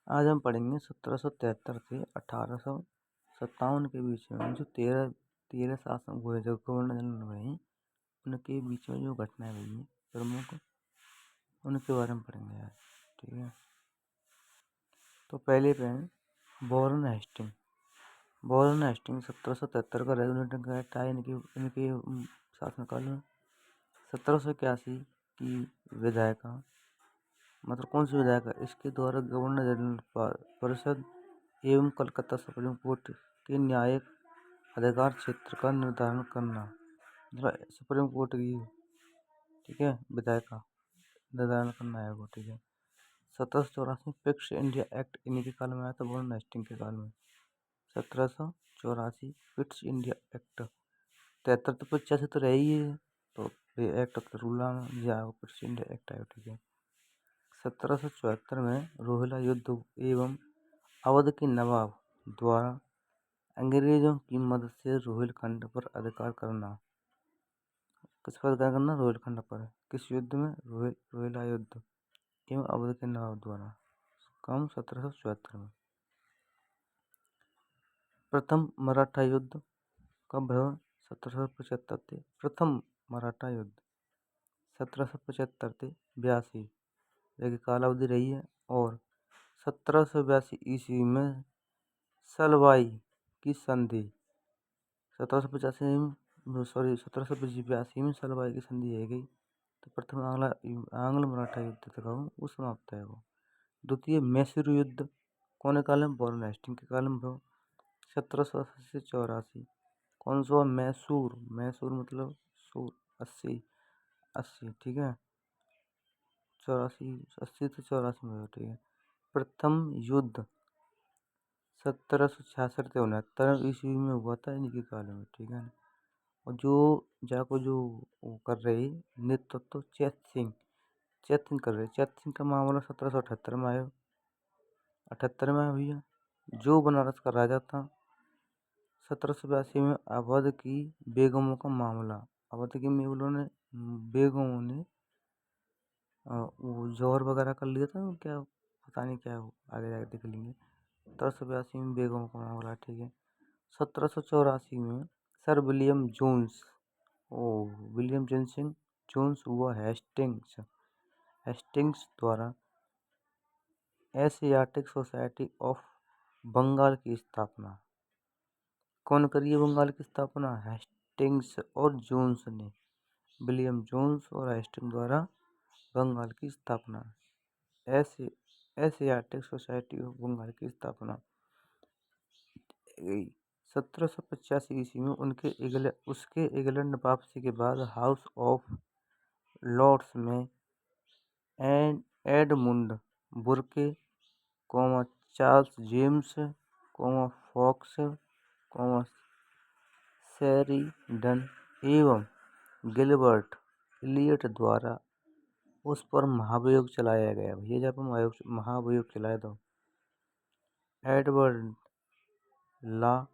आज हम पढ़ेंगे 1773 से 1857 के बीच में जो तेरह शासक हुए, जो गवर्नर जनरल हुए, उनके बीच में जो घटनाएं हुई हैं प्रमुख, उनके बारे में पढ़ेंगे आज। ठीक है, तो पहले पे वॉरेन हेस्टिंग। वॉरेन हेस्टिंग 1773 का रेगुलेटिंग एक्ट था इनके शासनकाल में। 1781 की विधायिका, मतलब कौन सी विधायिका, इसके द्वारा गवर्नर जनरल परिषद एवं कलकत्ता सुप्रीम कोर्ट के न्यायिक अधिकार क्षेत्र का निर्धारण करना, मतलब सुप्रीम कोर्ट की, ठीक है, विधायक का निर्धारण करना है वो। ठीक है, 1784 फिक्स इंडिया एक्ट इन्हीं के काल में आया था, वॉरेन हेस्टिंग के काल में। 1784 फिक्स इंडिया एक्ट। 73 तो 85 तो रह ही है, तो ये act of rule fix India act आया। ठीक है, 1774 में रोहिला युद्ध एवं अवध के नवाब द्वारा अंग्रेजों की मदद से रोहिलखंड पर अधिकार करना। किस पर अधिकार करना? रोहिलखंड पर। किस युद्ध में? रोहिला युद्ध एवं अवध के नवाब द्वारा, कम 1774 में। प्रथम मराठा युद्ध कब हुआ? 1775 से। प्रथम मराठा युद्ध 1775 से 82 की काल अवधि रही है। और 1782 ईस्वी में सलवाई की संधि, 1782 में सलवाई की संधि है गई। तो प्रथम आंग्ल मराठा युद्ध था वो समाप्त है वो। द्वितीय मैसूर युद्ध कौन काल में? वॉरेन हेस्टिंग के काल में। 1780 से 84। कौन सा? मैसूर। मैसूर मतलब 80 80, ठीक है, 84, 80 से 84 में। ठीक है, प्रथम युद्ध 1766 से 69 ईस्वी में हुआ था इनके काल में। ठीक है, और जो वो कर रहे नेतृत्व चैत सिंह कर रहे। चैत सिंह का मामला 1778 में आया, 78 में भैया। जो बनारस का राजा था। 1782 में अवध की बेगमों का मामला। अवध की बेगमों ने वो जौहर वगैरह कर लिया था, क्या पता नहीं क्या, आगे जाके देख लेंगे। 1782 में बेगमों का मामला। ठीक है, 1784 में sir William Jones, William Jenson Jones हुआ हेस्टिंग्स द्वारा एशियाटिक सोसाइटी ऑफ बंगाल की स्थापना। कौन करी है बंगाल की स्थापना? हेस्टिंग्स और जोन्स ने। विलियम जोन्स और हेस्टिंग्स द्वारा बंगाल की स्थापना, एशियाटिक सोसाइटी ऑफ बंगाल की स्थापना गई। 1785 ईस्वी में उसके इंग्लैंड वापसी के बाद हाउस ऑफ लॉर्ड्स में एडमुंड Burke, Charles James, fox, Sheridan एवं गिलबर्ट इलियट द्वारा उस पर महाभियोग चलाया गया। भैया जब महाभियोग चलाया तो एडवर्ड ला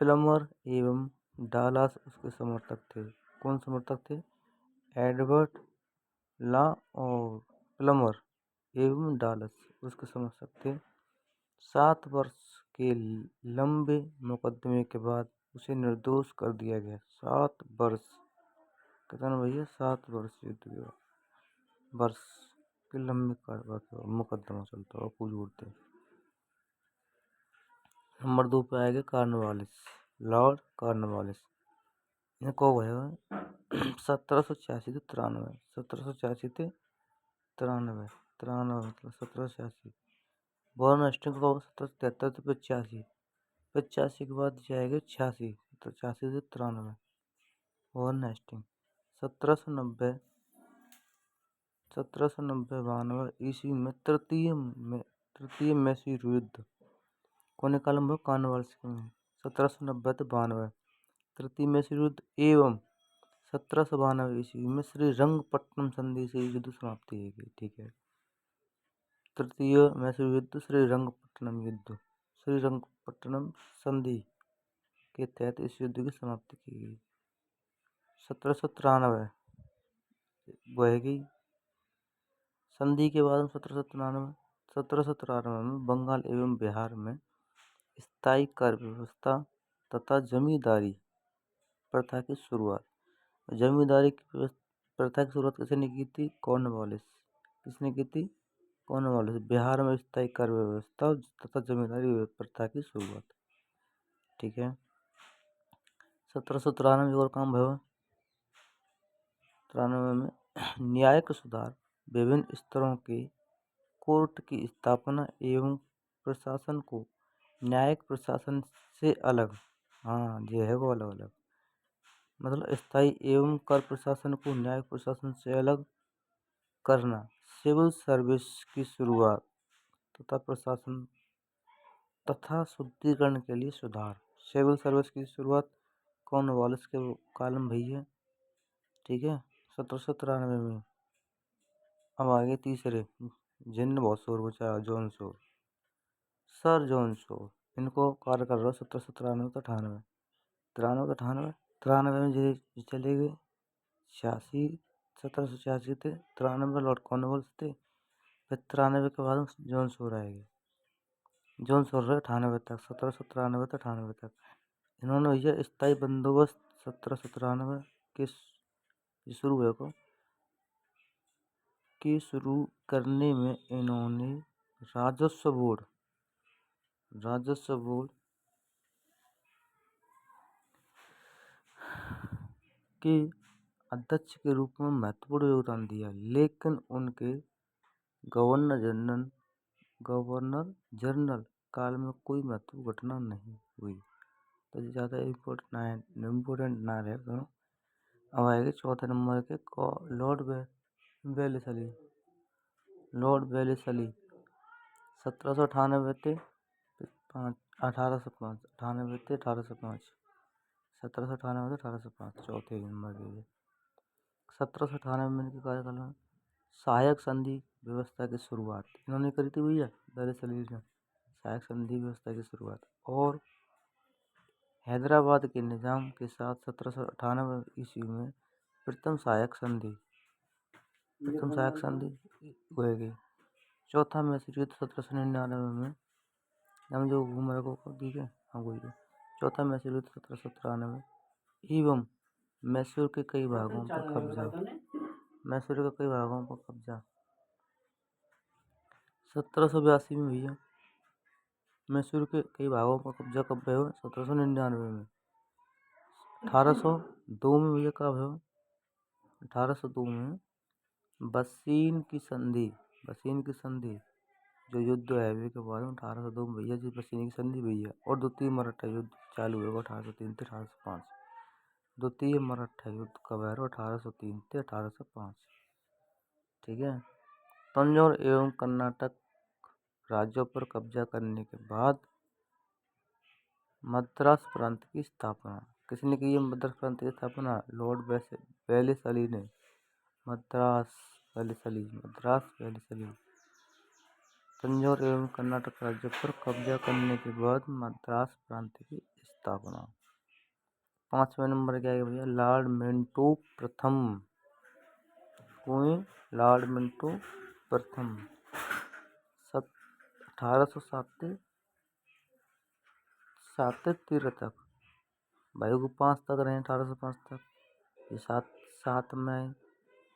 प्लमर एवं डालास उसके समर्थक थे। कौन समर्थक थे? एडवर्ड ला और प्लमर एवं डालस उसके समर्थक थे। 7 वर्ष के लंबे मुकदमे के बाद उसे निर्दोष कर दिया गया। 7 वर्ष, कितना भैया? 7 वर्ष युद्ध के वर्ष के लंबे मुकदमा चलता और पूछ उठते। नंबर 2 पे आएगा कॉर्नवालिस, लॉर्ड कॉर्नवालिस। इनको हुआ 1786 से 93, 1786 से 93, मतलब 1786। वॉरेन हेस्टिंग्स को 1773 से 85, 85 के बाद जाएगा 86, तो 86 से 93। वॉरेन हेस्टिंग्स 1790 92 ईस्वी में तृतीय मैसूर युद्ध कौन काल में? कॉर्नवालिस में। 1790 से 92 तृतीय मैसूर युद्ध एवं 1792 ईस्वी में श्रीरंगपट्टनम संधि से युद्ध समाप्ति है गई। ठीक है, तृतीय मैसूर युद्ध श्रीरंगपट्टनम संधि के तहत इस युद्ध की समाप्ति की गई। 1793 बह गई संधि के बाद 1793 1793 में बंगाल एवं बिहार में स्थायी कर व्यवस्था तथा जमींदारी प्रथा की शुरुआत। जमींदारी की प्रथा की शुरुआत किसने की थी? कॉर्नवालिस। किसने की थी? कॉर्नवालिस। बिहार में स्थायी कर व्यवस्था तथा जमींदारी प्रथा की शुरुआत। ठीक है। 1793 और काम भयो। 93 में न्यायिक सुधार, विभिन्न स्तरों के कोर्ट की स्थापना एवं प्रशासन को न्यायिक प्रशासन से अलग, हाँ ये है वो अलग अलग, मतलब स्थायी एवं कर प्रशासन को न्यायिक प्रशासन से अलग करना, सिविल सर्विस की शुरुआत तथा प्रशासन तथा शुद्धिकरण के लिए सुधार। सिविल सर्विस की शुरुआत कॉर्नवालिस के काल में भई है। ठीक है। 1793 में। अब आगे तीसरे, जिन बहुत शोर बचा, John Shore, sir John Shore, इनको कार्य कर रहा 1793 से 98, 93 में ये चले गए। 86, 1786 थे, 93 में लॉर्ड कॉर्नवालिस थे, फिर 93 के बाद जॉन शोर आएंगे। जॉन शोर रहे 98 तक, 1793 से 98 तक। इन्होंने यह स्थायी बंदोबस्त 1793 के शुरू हुए को के शुरू करने में इन्होंने राजस्व बोर्ड के अध्यक्ष के रूप में महत्वपूर्ण योगदान दिया, लेकिन उनके गवर्नर जनरल काल में कोई महत्वपूर्ण घटना नहीं हुई, तो ज़्यादा इम्पोर्टेंट ना रहे दोनों। अब आएगा चौथे नंबर के लॉर्ड वेलेस्ली। 1798 थे 1805, 98 थे 1805, 1798 से 1805, चौथे नंबर के लिए। 1798 में इनके कार्यकाल में सहायक संधि व्यवस्था की शुरुआत इन्होंने करी थी भैया, वेलेस्ली ने सहायक संधि व्यवस्था की शुरुआत। और हैदराबाद के निजाम के साथ 1798 ईस्वी में प्रथम सहायक संधि हुई। चौथा मैसूर युद्ध 1799 में, हम जो घूम रहे को, ठीक है, हाँ वही है। चौथा मैसूर युद्ध 1793 एवं मैसूर के कई भागों पर कब्जा। 1782 में भैया मैसूर के कई भागों पर कब्जा कब हुआ? 1799 में। 1802 में भैया कब हुआ? 1802 में बसीन की संधि जो युद्ध है के बाद 1802 में भैया जी बसीन की संधि भैया। और द्वितीय मराठा युद्ध चालू हुआ 1803 से 1805। द्वितीय मराठा युद्ध कब है? 1803 से 1805। ठीक है। तंजौर एवं कर्नाटक राज्यों पर कब्जा करने के बाद मद्रास प्रांत की स्थापना किसने की है? मद्रास प्रांत की स्थापना लॉर्ड वेलेस्ली ने। मद्रास वेलेस्ली। तंजौर एवं कर्नाटक राज्य पर कब्जा करने के बाद मद्रास प्रांत की स्थापना। 5वें नंबर क्या है भैया? लॉर्ड मिंटो प्रथम। लॉर्ड मिंटो प्रथम 1807 से 13 तक, भाई को 5 तक रहे, 1805 तक, ये 7 में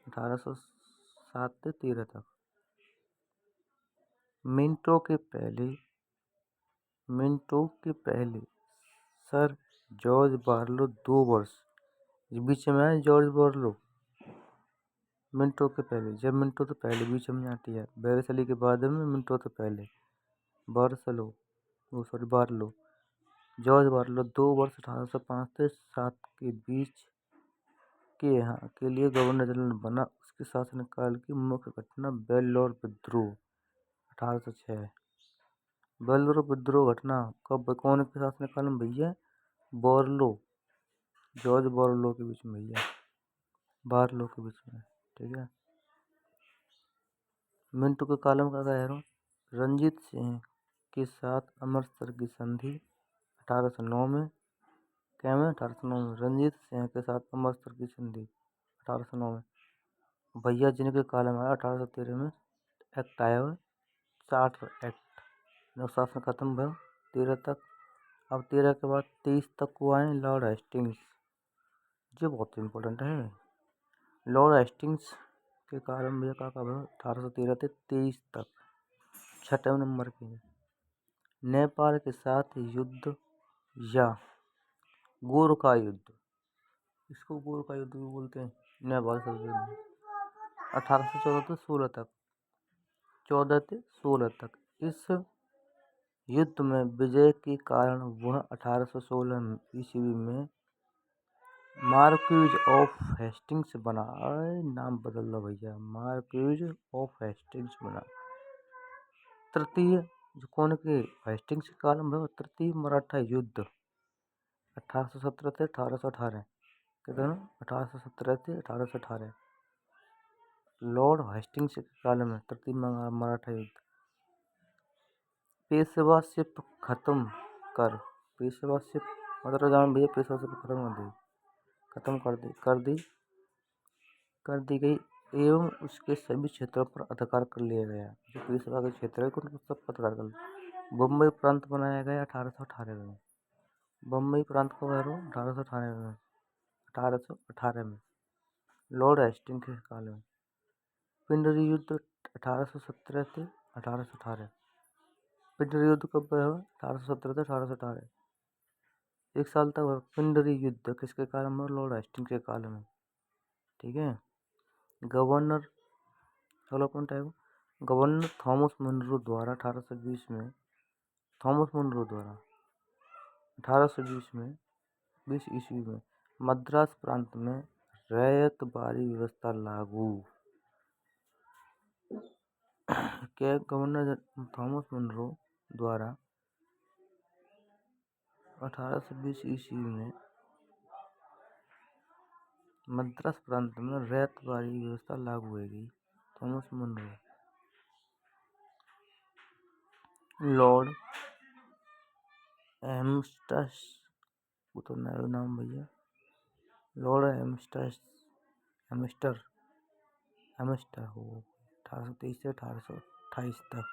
1807 से 13 तक। मिंटो के पहले सर जॉर्ज बार्लो 2 वर्ष, बीच में है जॉर्ज बार्लो। मिंटो के पहले, जब मिंटो तो पहले बीच में आती है, वेलेस्ली के बाद में मिंटो तो पहले, बार्लो। जॉर्ज बार्लो 2 वर्ष 1805 से 7 के बीच के यहाँ के लिए गवर्नर जनरल बना। उसके शासनकाल की मुख्य घटना वेल्लोर विद्रोह 1806। वेल्लोर विद्रोह घटना कब, कौन के शासनकाल में भैया? जॉर्ज बार्लो के बीच में भैया, बार्लो के बीच में। ठीक है। मिंटो के काल में क्या कह रहा हूँ? रंजीत सिंह के साथ अमृतसर की संधि 1809 में। क्या में? 1809 में रंजीत सिंह के साथ अमृतसर की संधि 1809 में। भैया जिनके काल में आया 1813 में एक्ट आया हुआ चार्टर एक्ट जो शासन खत्म भयो 13 तक। अब 13 के बाद 23 तक को आए लॉर्ड हेस्टिंग्स, जो बहुत इम्पोर्टेंट है। लॉर्ड हेस्टिंग्स के कारण भैया का भयो 1813 से 23 तक 6 नंबर के नेपाल के साथ युद्ध या गोरखा युद्ध, इसको गोरखा युद्ध भी बोलते हैं। नेपाल से युद्ध 1814 से 16 तक 14 से 16 तक। इस युद्ध में विजय के कारण वह 1816 ईस्वी में मार्क्वीज ऑफ हेस्टिंग्स बना। नाम बदल दो भैया, मार्क्वीज ऑफ हेस्टिंग्स बना। तृतीय जो कौन के हेस्टिंग्स के काल में तृतीय मराठा युद्ध 1817 से 1818 कितना 1817 से 1818 लॉर्ड हेस्टिंग्स के काल में तृतीय मराठा युद्ध। पेशवा शिप खत्म कर, पेशवा शिप मतलब जान भैया पेशवा शिप खत्म कर दी गई एवं उसके सभी क्षेत्रों पर अधिकार कर लिया गया। जो पेशवा के क्षेत्र है उनको सब अधिकार कर लिया। बम्बई प्रांत बनाया गया 1818 में। बम्बई प्रांत को 1818 में लॉर्ड हेस्टिंग्स के काल में। पिंडरी युद्ध 1817 से 1818। पिंडरी युद्ध कब हुआ? 1817 से 1818, 1 साल तक हुआ पिंडरी युद्ध। किसके काल में? लॉर्ड हेस्टिंग्स के काल में। ठीक है। गवर्नर चलो कौन टाइप गवर्नर थॉमस मुनरो द्वारा 1820 में, थॉमस मुनरो द्वारा 1820 में 20 ईस्वी में मद्रास प्रांत में रैयतवारी व्यवस्था लागू। क्या गवर्नर थॉमस मुनरो द्वारा 1820 ईस्वी में मद्रास प्रांत में रैयतवारी व्यवस्था लागू हुई। Thomas Munro. लॉर्ड एम्स्टस, वो तो नया नाम भैया, लॉर्ड एम्स्टर हो 1823 से 1828 तक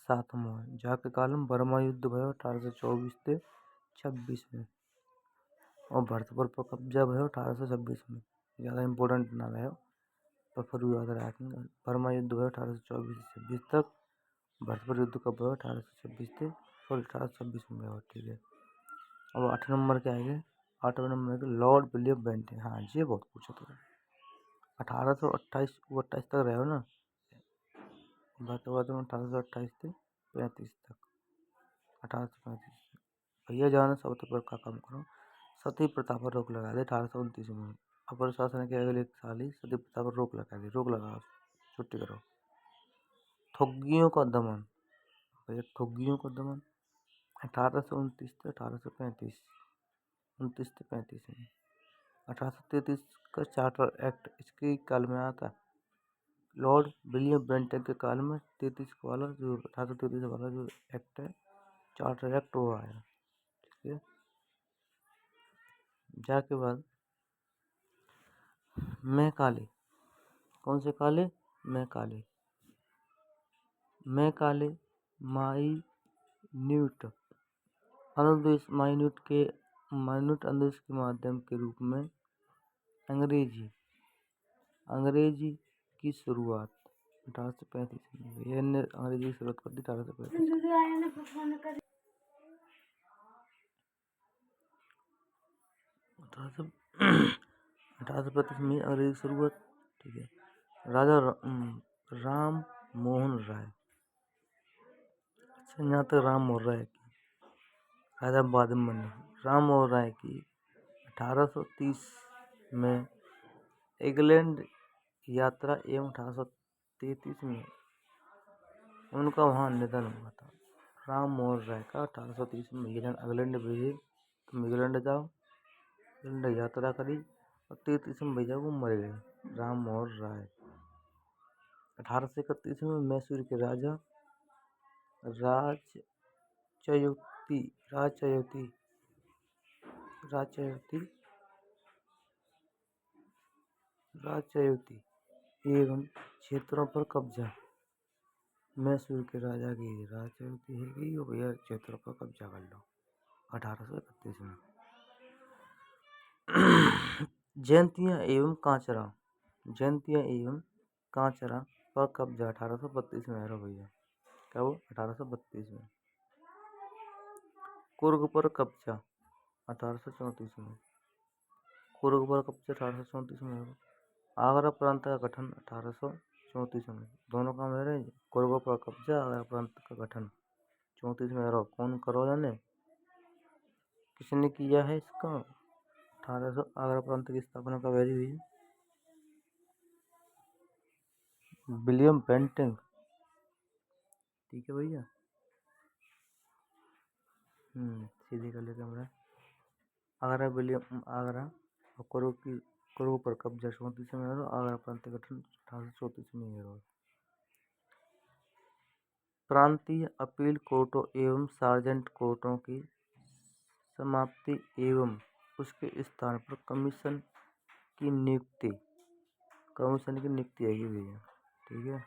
7वां। जाके कालम बर्मा युद्ध भयो 1824 से 26 में और भरतपुर पर कब्जा भयो 1826 में। ज़्यादा इम्पोर्टेंट ना भयो पर फिर याद रखेंगे। बर्मा युद्ध भयो 1824 से 26 तक। भरतपुर युद्ध कब भयो? 1826 से 1826 में भयो। ठीक है। अब 8 नंबर के आएंगे। 8वें नंबर के लॉर्ड विलियम बेंटिंग। हाँ ये बहुत पूछा था। 1828 वो 28 तक रहे हो ना, बाकी बात में 1828 से 35 तक 1835। भैया जाना सब तो पर का काम करो। सती प्रथा पर रोक लगा दी 1829 में। अपर शासन के अगले 1 साल ही सती प्रथा पर रोक लगा दी। रोक लगा छुट्टी करो। ठुग्गियों का दमन, भैया ठुग्गियों का दमन 1829 से 1835, 29 से 35 में। 1833 का चार्टर एक्ट इसके काल में आता। लॉर्ड विलियम बेंटिंग के काल में 33 वाला जो 1833 वाला जो एक्ट है चार्टर एक्ट वो आया। ठीक है। जाके बाद मैं काले, कौन से काले? मैं काले, मैं काले माइन्यूट अनुदेश, माइन्यूट अनुदेश के माध्यम के रूप में अंग्रेजी की शुरुआत 1835 में। ये अंग्रेजी की शुरुआत कर दी 1835। 1835 में अंग्रेजी की शुरुआत। ठीक है। राजा राम मोहन राय, अच्छा यहाँ तक राम मोहन राय की राजा बाद में बने। राम मोहन राय की 1830 में इंग्लैंड यात्रा एवं 1833 में उनका वहाँ निधन हुआ था। राम मोहन राय का 1830 में इंग्लैंड भेजे, तुम इंग्लैंड जाओ, इंग्लैंड यात्रा करी और 33 में भैया वो मर गए राम मोहन राय। 1831 में मैसूर के राजा राजचयौती एवं क्षेत्रों पर कब्जा मैसूर के राजा की राजगद्दी है कि यो भैया क्षेत्र पर कब्जा कर लो 1831 में। जयंतिया एवं कांचरा, जयंतिया एवं कांचरा पर कब्जा 1832 में है भैया। क्या वो 1832 में। कुर्ग पर कब्जा 1834 में, कुर्ग पर कब्जा 1834 में है। आगरा प्रांत का गठन 1834 में। दोनों काम है रहे। कुर्ग पर कब्जा, आगरा प्रांत का गठन 34 में है। कौन करो जाने किसने किया है इसका 1800 आगरा प्रांत की स्थापना कब हुई है? William Bentinck. ठीक है भैया। सीधे कर लेते हमारा आगरा और कुर्ग पर कब्जा 34 में है। आगरा प्रांत का गठन 1834 में है। प्रांतीय अपील कोर्टों एवं सार्जेंट कोर्टों की समाप्ति एवं उसके स्थान पर कमीशन की नियुक्ति है भैया। ठीक है।